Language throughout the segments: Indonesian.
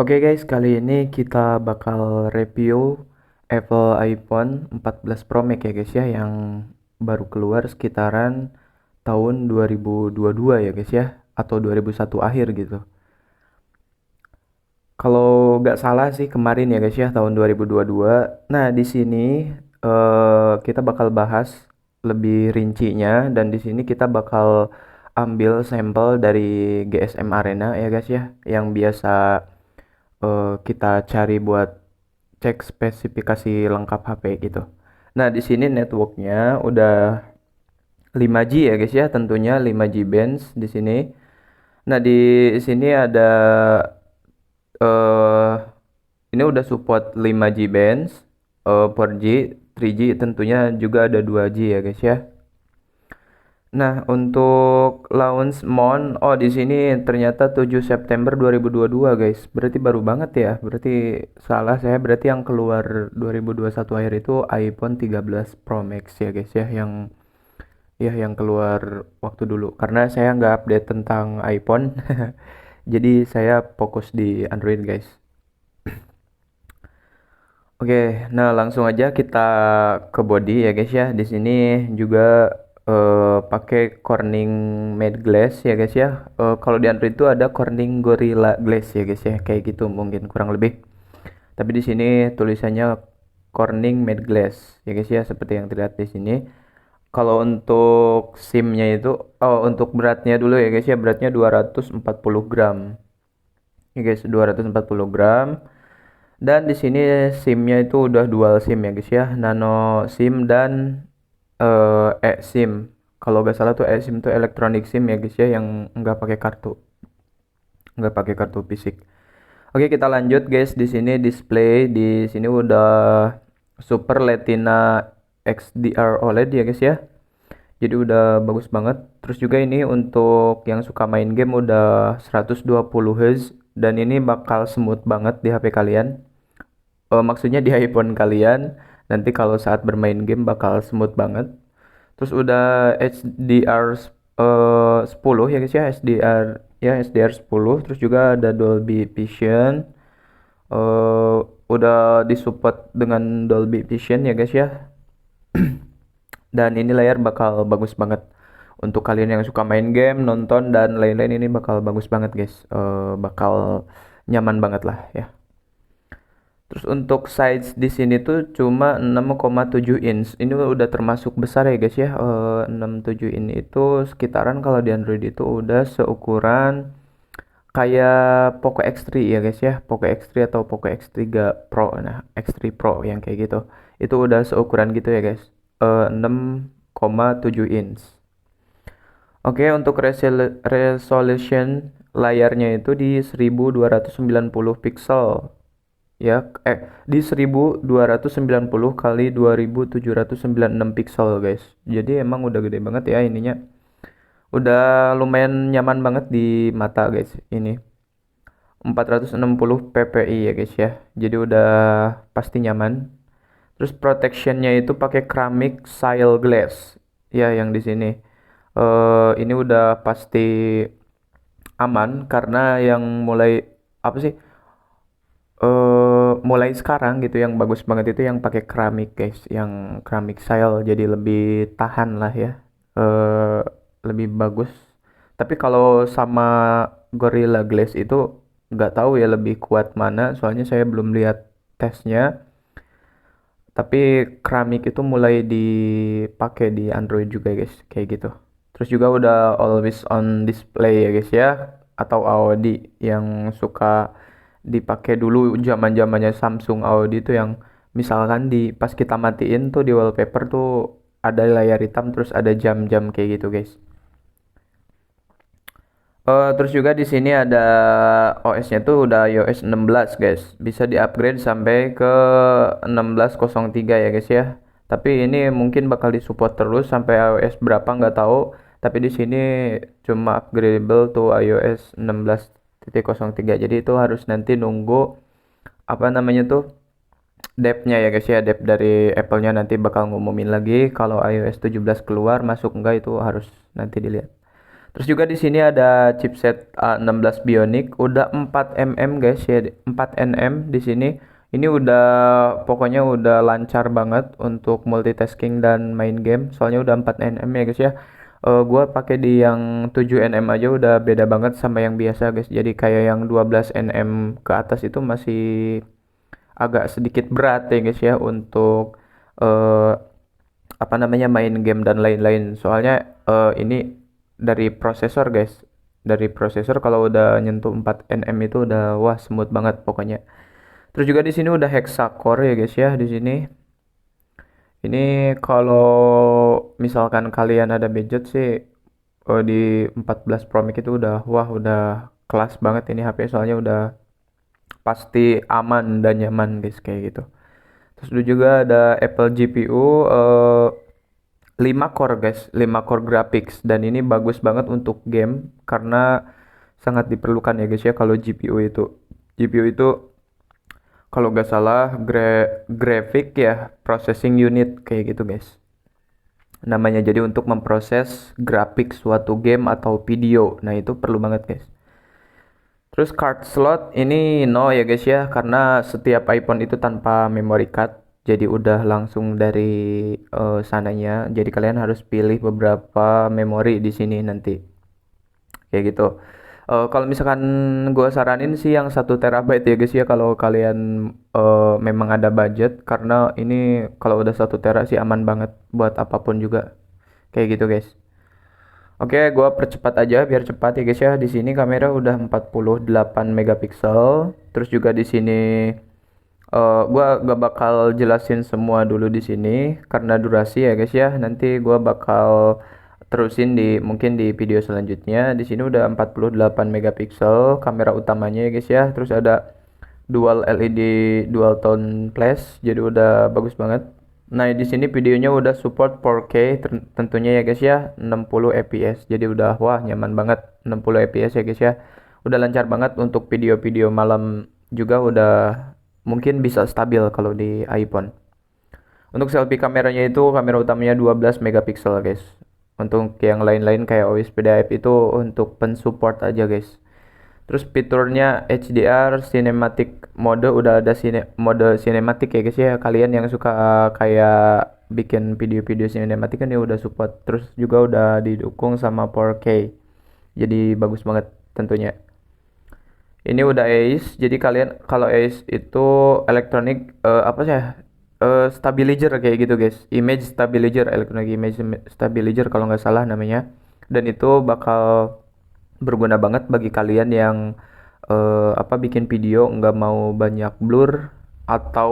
Oke guys, kali ini kita bakal review Apple iPhone 14 Pro Max ya guys ya, yang baru keluar sekitaran tahun 2022 ya guys ya, atau 2001 akhir gitu. Kalau nggak salah sih kemarin ya guys ya, tahun 2022. Nah, di sini kita bakal bahas lebih rincinya, dan di sini kita bakal ambil sampel dari GSM Arena ya guys ya, yang biasa kita cari buat cek spesifikasi lengkap HP gitu. Nah, di sini networknya udah 5G ya guys ya, tentunya 5G bands di sini. Nah, di sini ada eh ini udah support 5G bands, 4G, 3G, tentunya juga ada 2G ya guys ya. Nah, untuk launch month, oh di sini ternyata 7 September 2022 guys. Berarti baru banget ya. Berarti salah saya, berarti yang keluar 2021 akhir itu iPhone 13 Pro Max ya guys ya, yang keluar waktu dulu. Karena saya nggak update tentang iPhone. Jadi saya fokus di Android guys. Oke, nah langsung aja kita ke body ya guys ya. Di sini juga pakai Corning Made Glass ya guys ya. Kalau di Android itu ada Corning Gorilla Glass ya guys ya, kayak gitu mungkin kurang lebih. Tapi di sini tulisannya Corning Made Glass ya guys ya, seperti yang terlihat di sini. Kalau untuk SIM-nya itu, oh untuk beratnya dulu ya guys ya, beratnya 240 gram. Ya guys, 240 gram. Dan di sini SIM-nya itu udah dual SIM ya guys ya, nano SIM dan eSIM. Kalau nggak salah tuh eSIM tuh electronic SIM ya guys ya, yang nggak pakai kartu fisik. Oke, kita lanjut guys. Di sini display di sini udah Super Retina XDR OLED ya guys ya. Jadi udah bagus banget. Terus juga ini untuk yang suka main game udah 120 Hz, dan ini bakal smooth banget di HP kalian. Maksudnya di iPhone kalian nanti kalau saat bermain game bakal smooth banget. Terus udah HDR 10 ya guys ya, HDR 10. Terus juga ada Dolby Vision. eh udah disupport dengan Dolby Vision ya guys ya. Dan ini layar bakal bagus banget untuk kalian yang suka main game, nonton dan lain-lain. Ini bakal bagus banget guys. Bakal nyaman banget lah ya. Terus untuk size di sini tuh cuma 6,7 inch. Ini udah termasuk besar ya guys ya. 6,7 inch itu sekitaran kalau di Android itu udah seukuran kayak Poco X3 ya guys ya. Poco X3 atau Poco X3 Pro. Nah, X3 Pro yang kayak gitu. Itu udah seukuran gitu ya guys. 6,7 inch. Oke, untuk resolution layarnya itu di 1290 pixel ya, di 1290 kali 2796 pixel guys. Jadi emang udah gede banget ya ininya. Udah lumayan nyaman banget di mata guys ini. 460 ppi ya guys ya. Jadi udah pasti nyaman. Terus protectionnya itu pakai keramik Seal Glass ya, yang di sini. Ini udah pasti aman karena yang mulai apa sih? Mulai sekarang gitu yang bagus banget itu yang pakai keramik guys, yang keramik Seal, jadi lebih tahan lah ya. eh Lebih bagus. Tapi kalau sama Gorilla Glass itu nggak tahu ya lebih kuat mana, soalnya saya belum lihat tesnya. Tapi keramik itu mulai dipakai di Android juga guys, kayak gitu. Terus juga udah always on display ya guys ya, atau AOD yang suka dipakai dulu zaman-zamannya Samsung. AOD itu yang misalkan di pas kita matiin tuh di wallpaper tuh ada layar hitam terus ada jam-jam kayak gitu guys. Terus juga di sini ada OS-nya tuh udah iOS 16 guys. Bisa di-upgrade sampai ke 16.03 ya guys ya. Tapi ini mungkin bakal disupport terus sampai iOS berapa nggak tahu. Tapi di sini cuma upgradable tuh iOS 16.03. Jadi itu harus nanti nunggu apa namanya tuh depth-nya ya guys ya. Depth dari Apple-nya nanti bakal ngumumin lagi kalau iOS 17 keluar masuk enggak, itu harus nanti dilihat. Terus juga di sini ada chipset A16 Bionic, udah 4 mm guys ya, 4 nm di sini. Ini udah pokoknya udah lancar banget untuk multitasking dan main game. Soalnya udah 4 nm ya guys ya. Gua pakai di yang 7 nm aja udah beda banget sama yang biasa guys. Jadi kayak yang 12 nm ke atas itu masih agak sedikit berat ya guys ya untuk eh, apa namanya main game dan lain-lain. Soalnya ini dari prosesor guys. Dari prosesor kalau udah nyentuh 4 nm itu udah wah smooth banget pokoknya. Terus juga di sini udah hexacore ya guys ya di sini. Ini kalau misalkan kalian ada budget sih di 14 Pro Max itu udah wah udah kelas banget ini HP soalnya udah pasti aman dan nyaman guys kayak gitu. Terus dulu juga ada Apple GPU 5 core guys, 5 core graphics dan ini bagus banget untuk game karena sangat diperlukan ya guys ya kalau GPU itu. GPU itu kalau nggak salah graphic ya processing unit kayak gitu guys. Namanya jadi untuk memproses grafik suatu game atau video. Nah, itu perlu banget guys. Terus card slot ini no ya guys ya karena setiap iPhone itu tanpa memory card. Jadi udah langsung dari sananya. Jadi kalian harus pilih beberapa memori di sini nanti. Kayak gitu. Kalau misalkan gue saranin sih yang 1 TB ya guys ya kalau kalian memang ada budget karena ini kalau udah 1 TB sih aman banget buat apapun juga. Kayak gitu guys. Oke, gua percepat aja biar cepat ya guys ya. Di sini kamera udah 48 megapiksel. Terus juga di sini gua gak bakal jelasin semua dulu di sini karena durasi ya guys ya. Nanti gua bakal terusin di mungkin di video selanjutnya. Di sini udah 48 megapiksel kamera utamanya ya guys ya. Terus ada dual LED dual tone flash. Jadi udah bagus banget. Nah, di sini videonya udah support 4K tentunya ya guys ya, 60 fps. Jadi udah wah nyaman banget 60 fps ya guys ya. Udah lancar banget untuk video-video malam juga udah mungkin bisa stabil kalau di iPhone. Untuk selfie kameranya itu kamera utamanya 12 megapiksel guys. Untuk yang lain-lain kayak OIS PDAF itu untuk pensupport aja guys. Terus fiturnya HDR cinematic mode udah ada mode cinematic ya guys ya. Kalian yang suka kayak bikin video-video cinematic kan ya udah support. Terus juga udah didukung sama 4K. Jadi bagus banget tentunya. Ini udah ACE. Jadi kalian kalau ACE itu elektronik apa sih ya? Stabilizer kayak gitu guys. Image stabilizer, electronic image stabilizer kalau nggak salah namanya. Dan itu bakal berguna banget bagi kalian yang apa bikin video nggak mau banyak blur atau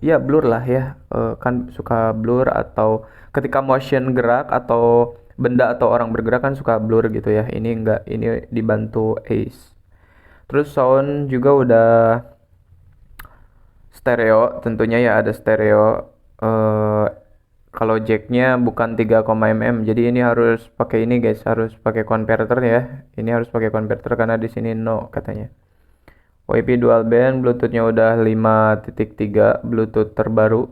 ya blur lah ya. Kan suka blur atau ketika motion gerak atau benda atau orang bergerak kan suka blur gitu ya. Ini enggak, ini dibantu Ace. Terus sound juga udah stereo, tentunya ya ada stereo. eh Kalau jacknya bukan 3,mm, jadi ini harus pakai ini guys, harus pakai converter ya. Ini harus pakai converter karena di sini no katanya. WiFi dual band, Bluetoothnya udah 5.3, Bluetooth terbaru.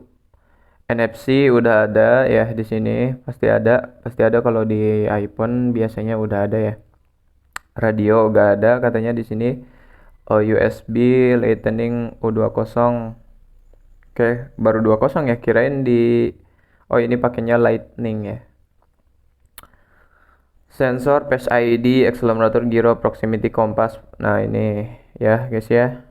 NFC udah ada ya di sini, pasti ada kalau di iPhone biasanya udah ada ya. Radio udah ada katanya di sini. Oh, USB Lightning U20. Oke, baru 20 ya, kirain di oh ini pakainya Lightning ya. Sensor Face ID, accelerometer, gyro, proximity, kompas. Nah, ini ya, guys ya.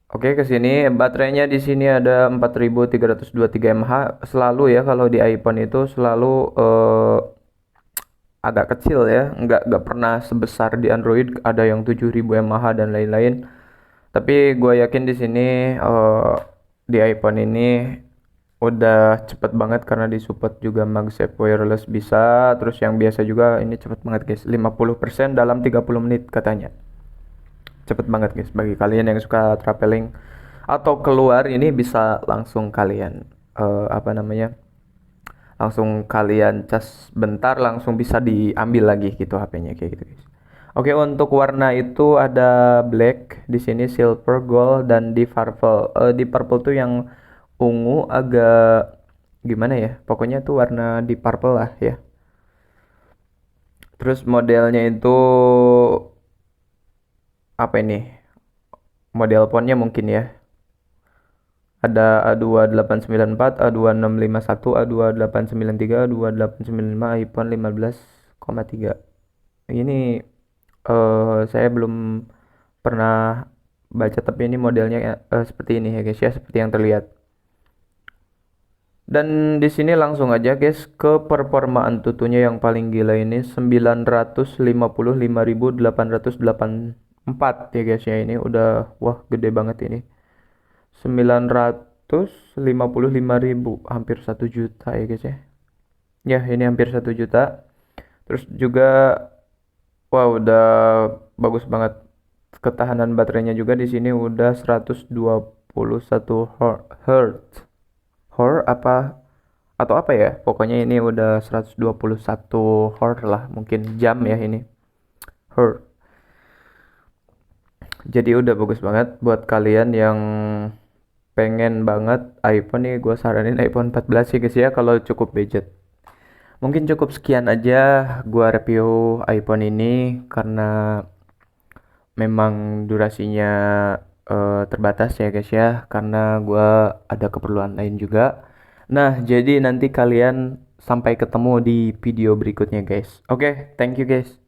Oke, ke sini baterainya di sini ada 4323 mAh selalu ya kalau di iPhone itu selalu agak kecil ya, nggak pernah sebesar di Android ada yang 7000 mAh dan lain-lain. Tapi gue yakin di sini di iPhone ini udah cepet banget karena disupport juga MagSafe wireless bisa. Terus yang biasa juga ini cepet banget guys, 50% dalam 30 menit katanya. Cepet banget guys bagi kalian yang suka traveling atau keluar ini bisa langsung kalian apa namanya? Langsung kalian cas bentar langsung bisa diambil lagi gitu HP-nya kayak gitu guys. Oke, untuk warna itu ada black, di sini silver, gold dan di purple. Di purple tuh yang ungu agak gimana ya? Pokoknya tuh warna di purple lah ya. Terus modelnya itu apa ini? Model fontnya mungkin ya. Ada A2894, A2651, A2893, A2895, iPhone 15,3. Ini saya belum pernah baca, tapi ini modelnya seperti ini ya guys ya, seperti yang terlihat. Dan di sini langsung aja guys ke performa Antutunya yang paling gila ini 955.884 ya guys ya. Ini udah wah gede banget ini. 955.000, hampir 1 juta ya guys ya. Ya, ini hampir 1 juta. Terus juga wah udah bagus banget. Ketahanan baterainya juga di sini udah 121 Hz. Hor apa atau apa ya? Pokoknya ini udah 121 Hz lah, mungkin jam ya ini. Hz. Jadi udah bagus banget buat kalian yang pengen banget iPhone nih, gue saranin iPhone 14 sih guys ya kalau cukup budget. Mungkin cukup sekian aja gua review iPhone ini karena memang durasinya terbatas ya guys ya, karena gua ada keperluan lain juga. Nah, jadi nanti kalian sampai ketemu di video berikutnya guys. Oke, thank you guys.